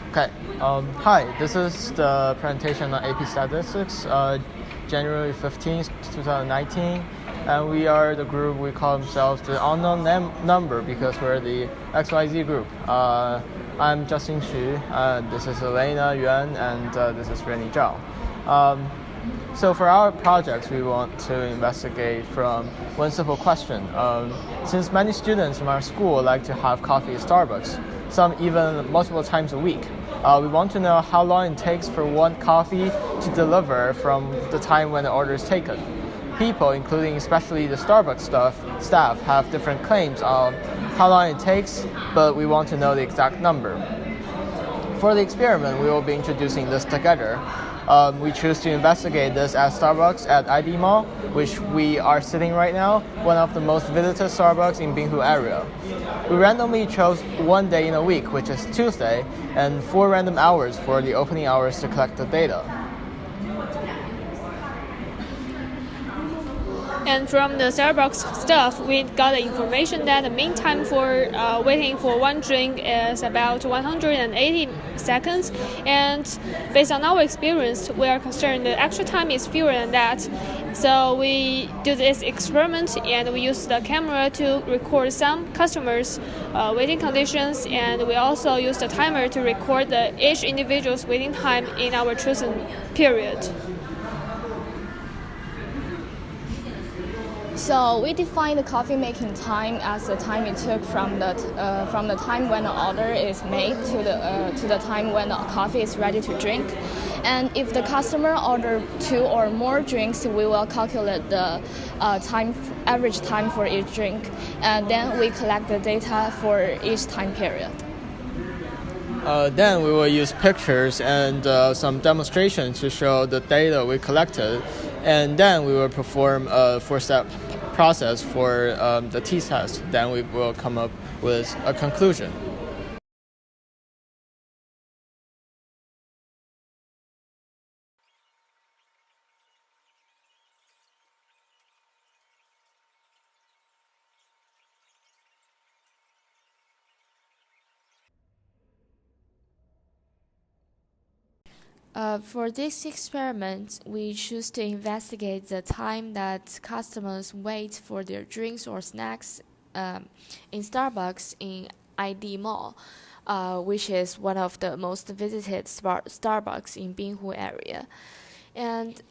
Okay. Hi, this is the presentation on AP Statistics, January 15th, 2019. And we are the group, we call ourselves the unknown number because we're the XYZ group. I'm Justin Xu, this is Elena Yuan, and this is Rennie Zhao. So for our projects, we want to investigate from one simple question. Since many students in our school like to have coffee at Starbucks, some even multiple times a week, we want to know how long it takes for one coffee to deliver from the time when the order is taken. People, including especially the Starbucks staff, have different claims on how long it takes, but we want to know the exact number. For the experiment, we will be introducing this together. We choose to investigate this at Starbucks at ID Mall, which we are sitting right now, one of the most visited Starbucks in Binghu area. We randomly chose one day in a week, which is Tuesday, and 4 random hours for the opening hours to collect the data. And from the Starbucks staff, we got the information that the mean time for waiting for one drink is about 180 seconds. And based on our experience, we are concerned the actual time is fewer than that. So we do this experiment and we use the camera to record some customers' waiting conditions, and we also use the timer to record each individual's waiting time in our chosen period. So we define the coffee making time as the time it took from the time when the order is made to the time when the coffee is ready to drink. And if the customer order 2 or more drinks, we will calculate the average time for each drink, and then we collect the data for each time period. Then we will use pictures and some demonstrations to show the data we collected, and then we will perform a 4-step process for the t-test. Then we will come up with a conclusion. For this experiment, we choose to investigate the time that customers wait for their drinks or snacks in Starbucks in ID Mall, which is one of the most visited Starbucks in Binghu area. And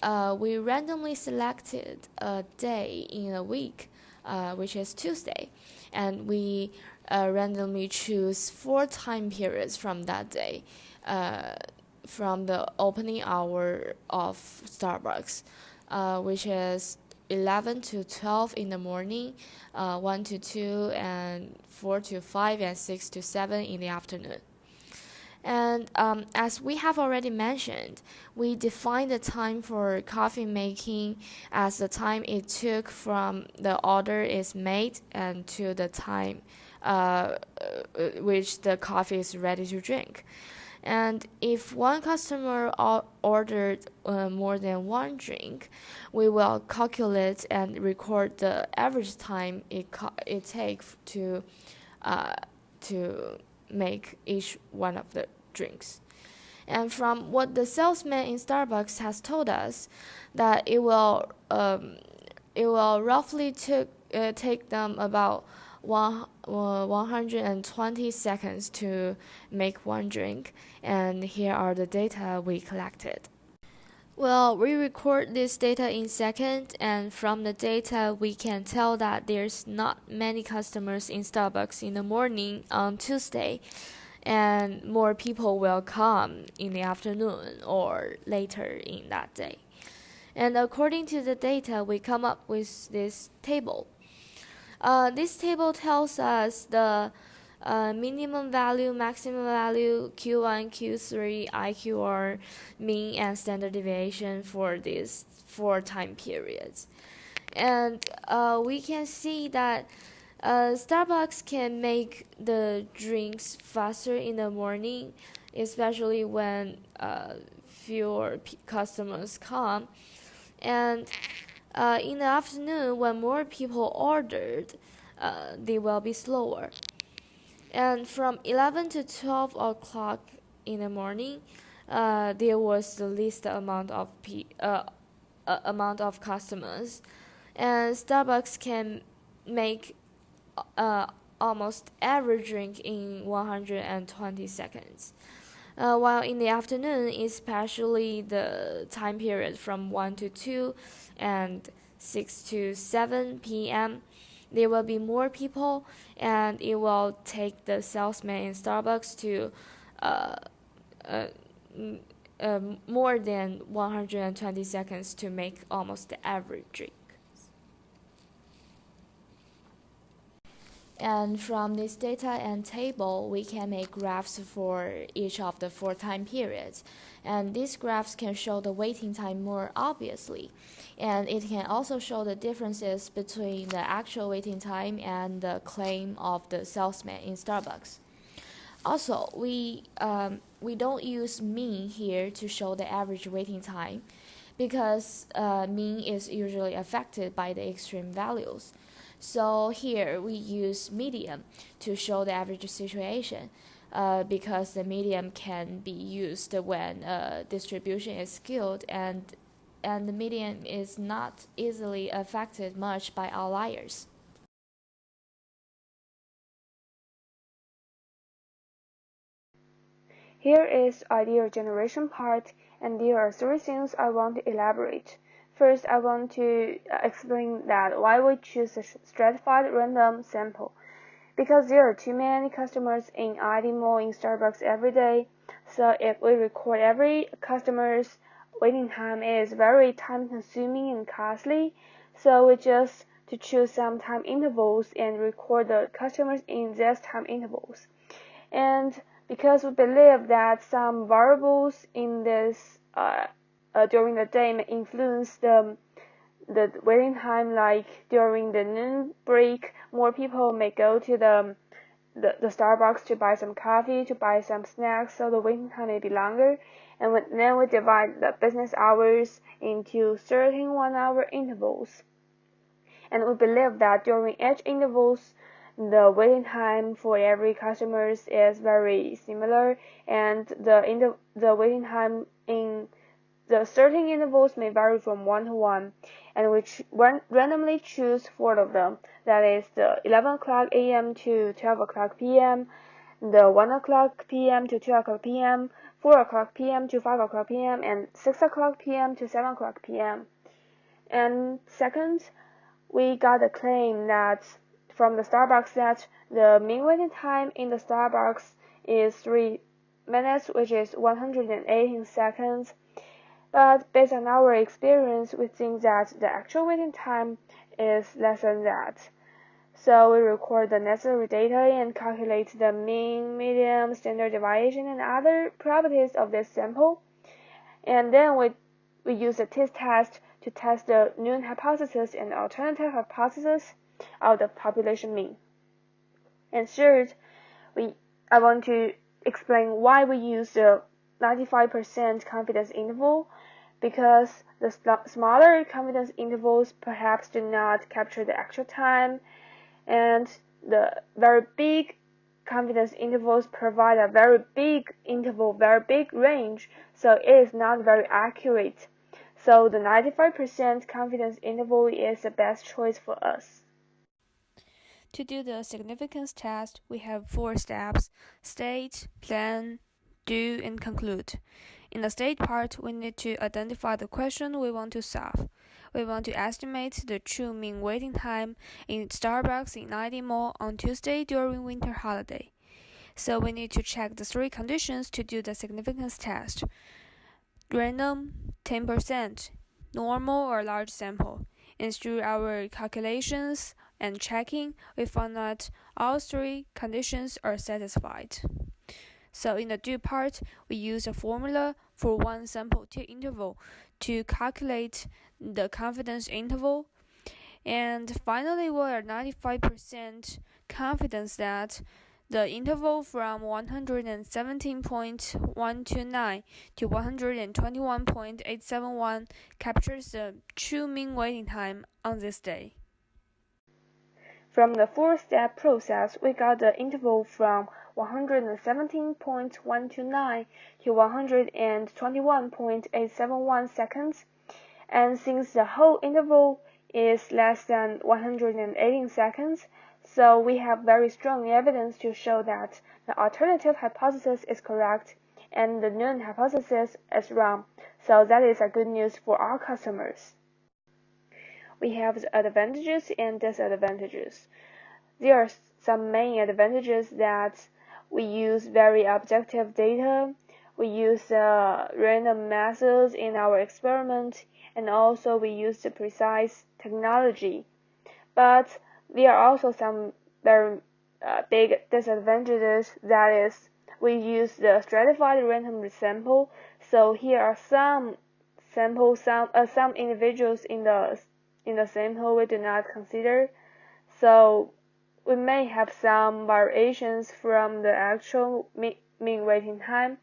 we randomly selected a day in a week, which is Tuesday, and we randomly choose 4 time periods from that day. From the opening hour of Starbucks, which is 11 to 12 in the morning, 1 to 2, and 4 to 5, and 6 to 7 in the afternoon. And as we have already mentioned, we define the time for coffee making as the time it took from the order is made and to the time which the coffee is ready to drink. And if one customer ordered more than one drink, we will calculate and record the average time it takes to make each one of the drinks. And from what the salesman in Starbucks has told us, that it will roughly take them about 120 seconds to make one drink, and here are the data we collected. Well, we record this data in seconds, and from the data we can tell that there's not many customers in Starbucks in the morning on Tuesday, and more people will come in the afternoon or later in that day. And according to the data, we come up with this table. This table tells us the minimum value, maximum value, Q1, Q3, IQR, mean, and standard deviation for these 4 time periods. And we can see that Starbucks can make the drinks faster in the morning, especially when fewer customers come. And in the afternoon, when more people ordered, they will be slower. And from 11 to 12 o'clock in the morning, there was the least amount of customers, and Starbucks can make almost every drink in 120 seconds. While in the afternoon, especially the time period from 1 to 2 and 6 to 7 p.m., there will be more people, and it will take the salesman in Starbucks to more than 120 seconds to make almost every drink. And from this data and table, we can make graphs for each of the 4 time periods. And these graphs can show the waiting time more obviously. And it can also show the differences between the actual waiting time and the claim of the salesman in Starbucks. Also, we don't use mean here to show the average waiting time, because mean is usually affected by the extreme values. So here we use median to show the average situation, because the median can be used when distribution is skewed, and the median is not easily affected much by outliers. Here is idea generation part, and there are 3 things I want to elaborate. First, I want to explain that why we choose a stratified random sample. Because there are too many customers in ID Mall in Starbucks every day, so if we record every customer's waiting time, it is very time-consuming and costly. So we just to choose some time intervals and record the customers in these time intervals. And because we believe that some variables in this during the day may influence the waiting time, like during the noon break, more people may go to the Starbucks to buy some coffee, to buy some snacks, so the waiting time may be longer. And then we divide the business hours into 13 1-hour intervals. And we believe that during each intervals, the waiting time for every customer is very similar, and the waiting time in the 13 intervals may vary from 1 to 1, and we randomly choose 4 of them. That is the 11 o'clock a.m. to 12 o'clock p.m., the 1 o'clock p.m. to 2 o'clock p.m., 4 o'clock p.m. to 5 o'clock p.m., and 6 o'clock p.m. to 7 o'clock p.m. And second, we got a claim that from the Starbucks that the mean waiting time in the Starbucks is 3 minutes, which is 118 seconds. But based on our experience, we think that the actual waiting time is less than that. So we record the necessary data and calculate the mean, median, standard deviation, and other properties of this sample. And then we use a t-test to test the known hypothesis and alternative hypothesis of the population mean. And third, I want to explain why we use the 95% confidence interval, because the smaller confidence intervals perhaps do not capture the actual time, and the very big confidence intervals provide a very big interval, very big range, so it is not very accurate. So the 95% confidence interval is the best choice for us. To do the significance test, we have 4 steps: state, plan, do, and conclude. In the state part, we need to identify the question we want to solve. We want to estimate the true mean waiting time in Starbucks in ID Mall on Tuesday during winter holiday. So we need to check the 3 conditions to do the significance test: random, 10%, normal or large sample. And through our calculations and checking, we found that all 3 conditions are satisfied. So in the do part, we use a formula for one sample t-interval to calculate the confidence interval. And finally, we are 95% confident that the interval from 117.129 to 121.871 captures the true mean waiting time on this day. From the 4-step process, we got the interval from 117.129 to 121.871 seconds, and since the whole interval is less than 118 seconds, so we have very strong evidence to show that the alternative hypothesis is correct and the known hypothesis is wrong. So that is a good news for our customers. We have the advantages and disadvantages. There are some main advantages that we use very objective data, we use random methods in our experiment, and also we use the precise technology. But there are also some very big disadvantages, that is, we use the stratified random sample. So here are some individuals in the sample we do not consider. So we may have some variations from the actual mean waiting time.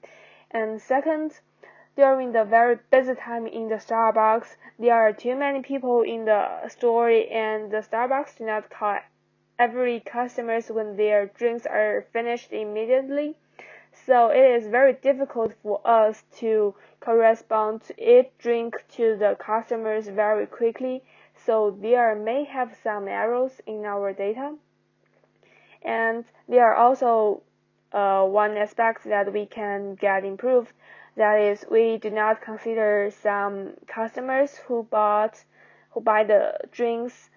And second, during the very busy time in the Starbucks, there are too many people in the store, and the Starbucks do not call every customers when their drinks are finished immediately. So it is very difficult for us to correspond to each drink to the customers very quickly. So there may have some errors in our data. And there are also one aspect that we can get improved. That is, we do not consider some customers who buy the drinks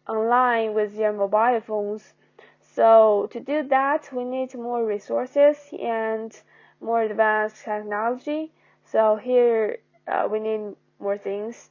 online with their mobile phones. So to do that, we need more resources and more advanced technology. So here we need more things.